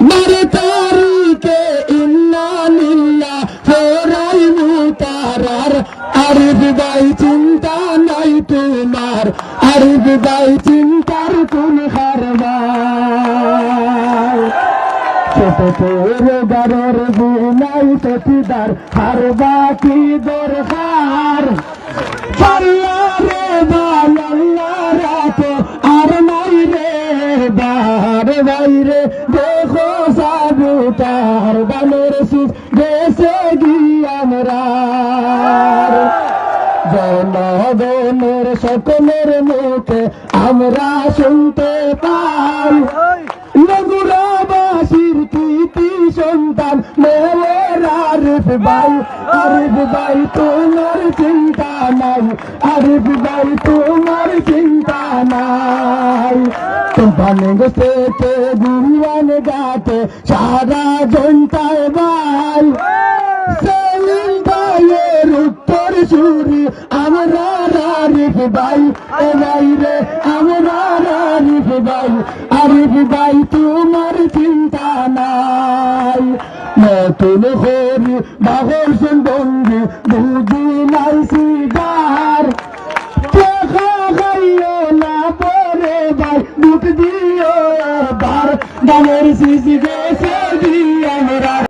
বারো তারিখে ইন্না লিল্লাহ ফোরাই মুতারার আরিফ ভাই চিন্তা নাই তোমার আরিফ ভাই চিন্তার কোন হারবার ছোট পরিবারের বুনাই চটিদার হার বাকি দরকার পাল্লারে বাল্লারাতে আর নাই রে বাহার বাইরে দেখো সাবুতার বানের সুখ দেশে গিয়ে আমরা জনগণের সকলের মুখে আমরা শুনতে পাই নগুরাবাসীর কৃতি সন্তান মেয়ের আরিফ ভাই তোমার চিন্তা নাই আরিফ ভাই তোমার চিন্তা নাই কোম্পানি গোস্তে গুরুয়ান গাতে সারা জনতায় ভাই সেলিম ভাইয়ের উত্তর সুরি আমরা আরিফ ভাই এ ভাই রে আমরা আরিফ ভাই তোমার চিন্তা নাই নতুন হরি বাহর বন্ধু বুঝি নাই সিগার দেখা গাইও না পরে ভাই বুক দিও এবার গানের সিসি দেশে দিয়ে আমরা